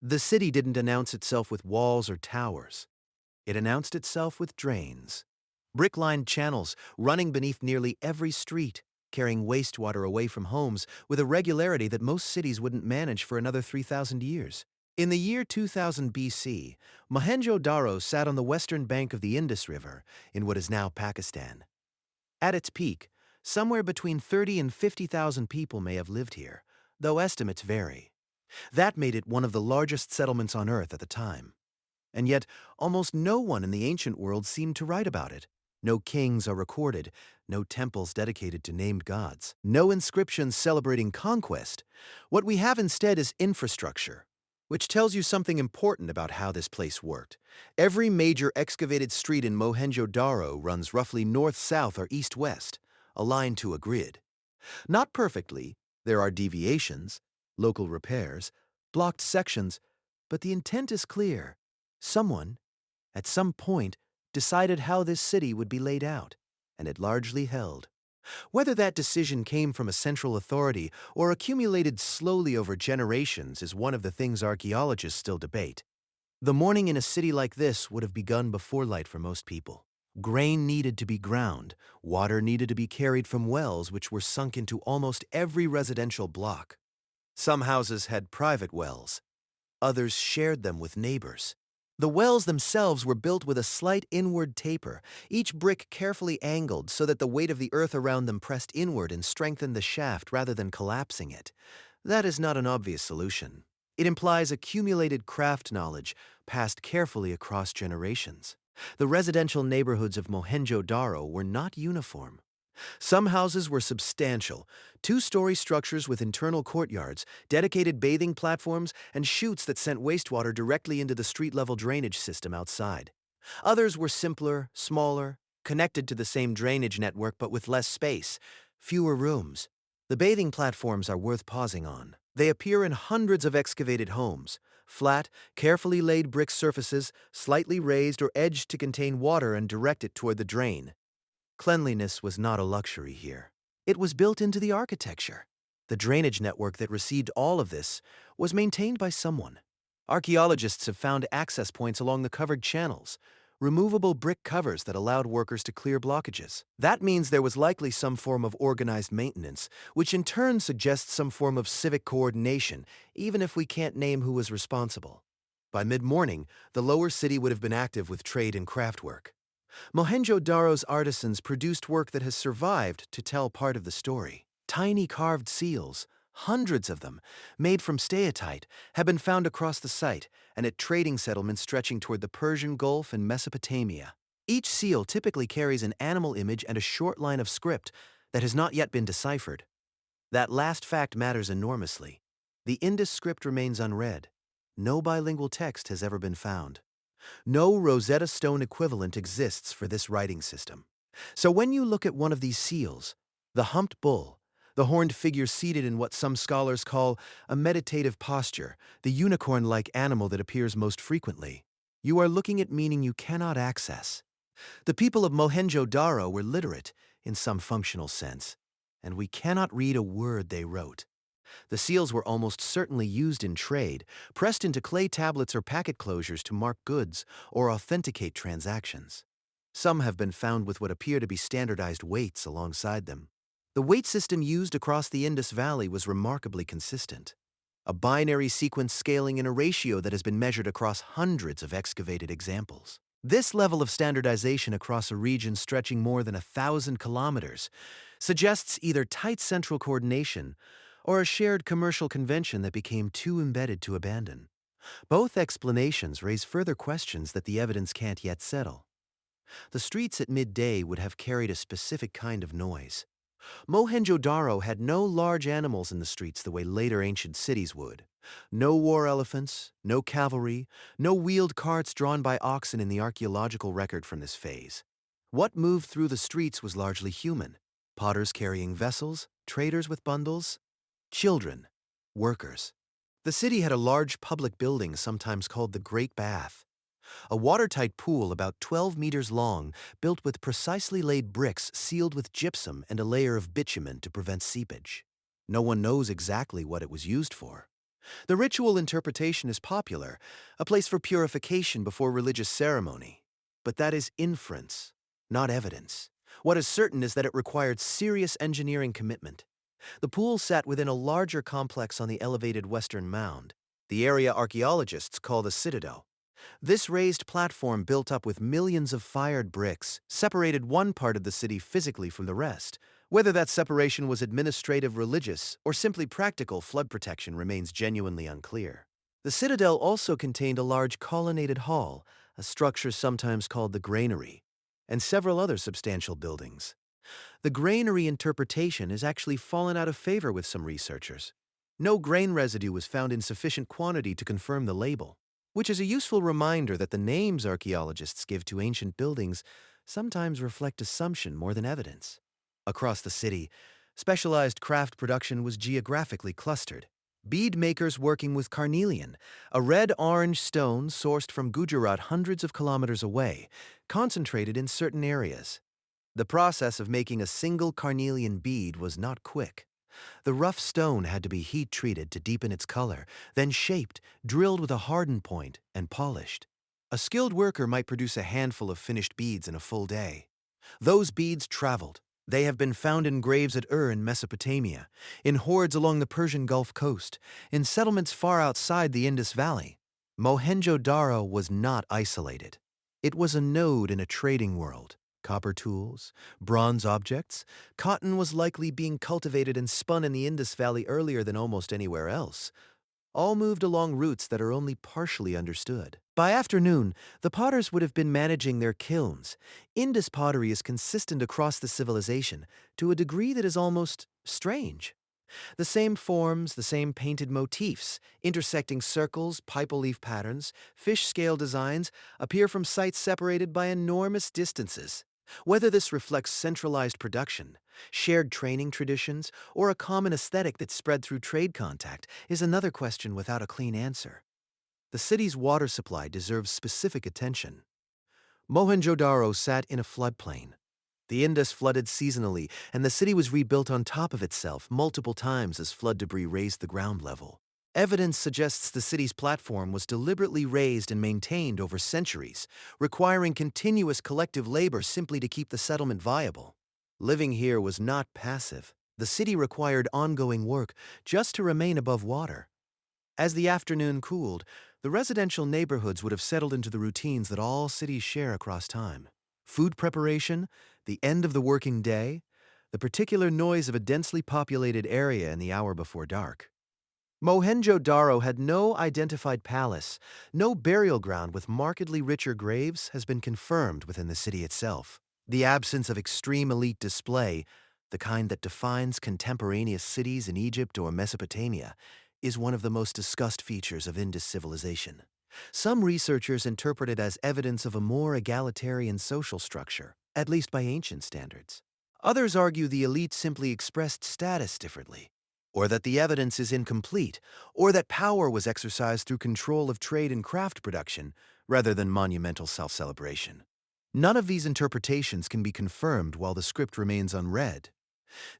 The city didn't announce itself with walls or towers. It announced itself with drains. Brick-lined channels running beneath nearly every street, carrying wastewater away from homes with a regularity that most cities wouldn't manage for another 3,000 years. In the year 2000 BC, Mohenjo Daro sat on the western bank of the Indus River in what is now Pakistan. At its peak, somewhere between 30 and 50,000 people may have lived here, though estimates vary. That made it one of the largest settlements on Earth at the time. And yet, almost no one in the ancient world seemed to write about it. No kings are recorded, no temples dedicated to named gods, no inscriptions celebrating conquest. What we have instead is infrastructure, which tells you something important about how this place worked. Every major excavated street in Mohenjo Daro runs roughly north-south or east-west, aligned to a grid. Not perfectly, there are deviations, local repairs, blocked sections, but the intent is clear. Someone, at some point, decided how this city would be laid out, and it largely held. Whether that decision came from a central authority or accumulated slowly over generations is one of the things archaeologists still debate. The morning in a city like this would have begun before light for most people. Grain needed to be ground, water needed to be carried from wells which were sunk into almost every residential block. Some houses had private wells. Others shared them with neighbors. The wells themselves were built with a slight inward taper, each brick carefully angled so that the weight of the earth around them pressed inward and strengthened the shaft rather than collapsing it. That is not an obvious solution. It implies accumulated craft knowledge passed carefully across generations. The residential neighborhoods of Mohenjo Daro were not uniform. Some houses were substantial, two-story structures with internal courtyards, dedicated bathing platforms, and chutes that sent wastewater directly into the street-level drainage system outside. Others were simpler, smaller, connected to the same drainage network but with less space, fewer rooms. The bathing platforms are worth pausing on. They appear in hundreds of excavated homes, flat, carefully laid brick surfaces, slightly raised or edged to contain water and direct it toward the drain. Cleanliness was not a luxury here. It was built into the architecture. The drainage network that received all of this was maintained by someone. Archaeologists have found access points along the covered channels, removable brick covers that allowed workers to clear blockages. That means there was likely some form of organized maintenance, which in turn suggests some form of civic coordination, even if we can't name who was responsible. By mid-morning, the lower city would have been active with trade and craft work. Mohenjo Daro's artisans produced work that has survived to tell part of the story. Tiny carved seals, hundreds of them, made from steatite, have been found across the site and at trading settlements stretching toward the Persian Gulf and Mesopotamia. Each seal typically carries an animal image and a short line of script that has not yet been deciphered. That last fact matters enormously. The Indus script remains unread. No bilingual text has ever been found. No Rosetta Stone equivalent exists for this writing system. So when you look at one of these seals, the humped bull, the horned figure seated in what some scholars call a meditative posture, the unicorn-like animal that appears most frequently, you are looking at meaning you cannot access. The people of Mohenjo Daro were literate in some functional sense, and we cannot read a word they wrote. The seals were almost certainly used in trade, pressed into clay tablets or packet closures to mark goods or authenticate transactions. Some have been found with what appear to be standardized weights alongside them. The weight system used across the Indus Valley was remarkably consistent. A binary sequence scaling in a ratio that has been measured across hundreds of excavated examples. This level of standardization across a region stretching more than 1,000 kilometers suggests either tight central coordination or a shared commercial convention that became too embedded to abandon. Both explanations raise further questions that the evidence can't yet settle. The streets at midday would have carried a specific kind of noise. Mohenjo Daro had no large animals in the streets the way later ancient cities would. No war elephants, no cavalry, no wheeled carts drawn by oxen in the archaeological record from this phase. What moved through the streets was largely human. Potters carrying vessels, traders with bundles, children, workers. The city had a large public building sometimes called the Great Bath. A watertight pool about 12 meters long, built with precisely laid bricks sealed with gypsum and a layer of bitumen to prevent seepage. No one knows exactly what it was used for. The ritual interpretation is popular, a place for purification before religious ceremony. But that is inference, not evidence. What is certain is that it required serious engineering commitment. The pool sat within a larger complex on the elevated western mound, the area archaeologists call the citadel. This raised platform built up with millions of fired bricks separated one part of the city physically from the rest. Whether that separation was administrative, religious, or simply practical flood protection remains genuinely unclear. The citadel also contained a large colonnaded hall, a structure sometimes called the granary, and several other substantial buildings. The granary interpretation has actually fallen out of favor with some researchers. No grain residue was found in sufficient quantity to confirm the label, which is a useful reminder that the names archaeologists give to ancient buildings sometimes reflect assumption more than evidence. Across the city, specialized craft production was geographically clustered. Bead makers working with carnelian, a red-orange stone sourced from Gujarat hundreds of kilometers away, concentrated in certain areas. The process of making a single carnelian bead was not quick. The rough stone had to be heat-treated to deepen its color, then shaped, drilled with a hardened point, and polished. A skilled worker might produce a handful of finished beads in a full day. Those beads traveled. They have been found in graves at Ur in Mesopotamia, in hoards along the Persian Gulf Coast, in settlements far outside the Indus Valley. Mohenjo Daro was not isolated. It was a node in a trading world. Copper tools, bronze objects, cotton was likely being cultivated and spun in the Indus Valley earlier than almost anywhere else. All moved along routes that are only partially understood. By afternoon, the potters would have been managing their kilns. Indus pottery is consistent across the civilization to a degree that is almost strange. The same forms, the same painted motifs, intersecting circles, pipal leaf patterns, fish scale designs appear from sites separated by enormous distances. Whether this reflects centralized production, shared training traditions, or a common aesthetic that spread through trade contact is another question without a clean answer. The city's water supply deserves specific attention. Mohenjo-Daro sat in a floodplain. The Indus flooded seasonally, and the city was rebuilt on top of itself multiple times as flood debris raised the ground level. Evidence suggests the city's platform was deliberately raised and maintained over centuries, requiring continuous collective labor simply to keep the settlement viable. Living here was not passive. The city required ongoing work just to remain above water. As the afternoon cooled, the residential neighborhoods would have settled into the routines that all cities share across time. Food preparation, the end of the working day, the particular noise of a densely populated area in the hour before dark. Mohenjo-Daro had no identified palace. No burial ground with markedly richer graves has been confirmed within the city itself. The absence of extreme elite display, the kind that defines contemporaneous cities in Egypt or Mesopotamia, is one of the most discussed features of Indus civilization. Some researchers interpret it as evidence of a more egalitarian social structure, at least by ancient standards. Others argue the elite simply expressed status differently, or that the evidence is incomplete, or that power was exercised through control of trade and craft production rather than monumental self-celebration. None of these interpretations can be confirmed while the script remains unread.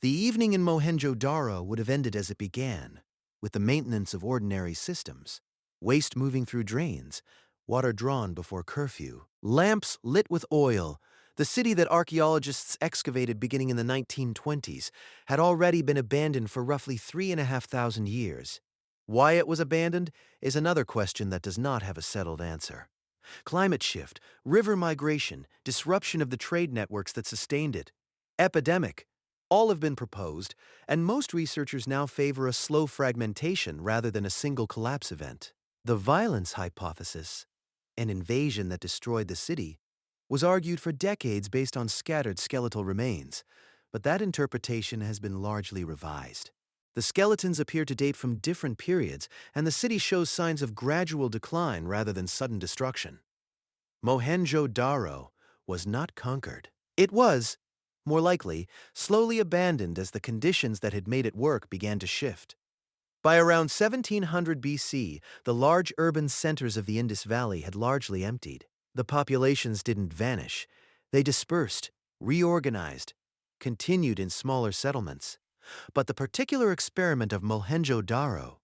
The evening in Mohenjo-Daro would have ended as it began, with the maintenance of ordinary systems, waste moving through drains, water drawn before curfew, lamps lit with oil. The city that archaeologists excavated beginning in the 1920s had already been abandoned for roughly 3,500 years. Why it was abandoned is another question that does not have a settled answer. Climate shift, river migration, disruption of the trade networks that sustained it, epidemic, all have been proposed, and most researchers now favor a slow fragmentation rather than a single collapse event. The violence hypothesis, an invasion that destroyed the city, was argued for decades based on scattered skeletal remains, but that interpretation has been largely revised. The skeletons appear to date from different periods, and the city shows signs of gradual decline rather than sudden destruction. Mohenjo-Daro was not conquered. It was, more likely, slowly abandoned as the conditions that had made it work began to shift. By around 1700 BC, the large urban centers of the Indus Valley had largely emptied. The populations didn't vanish. They dispersed, reorganized, continued in smaller settlements. But the particular experiment of Mohenjo-Daro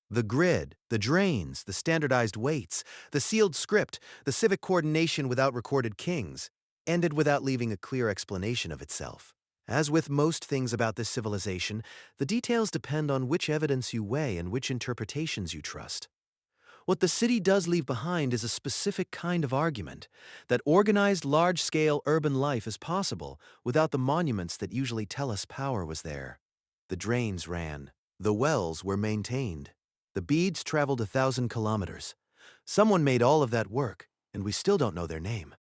The grid, the drains, the standardized weights, the sealed script, the civic coordination without recorded kings, ended without leaving a clear explanation of itself. As with most things about this civilization, the details depend on which evidence you weigh and which interpretations you trust. What the city does leave behind is a specific kind of argument that organized large-scale urban life is possible without the monuments that usually tell us power was there. The drains ran. The wells were maintained. The beads traveled 1,000 kilometers. Someone made all of that work, and we still don't know their name.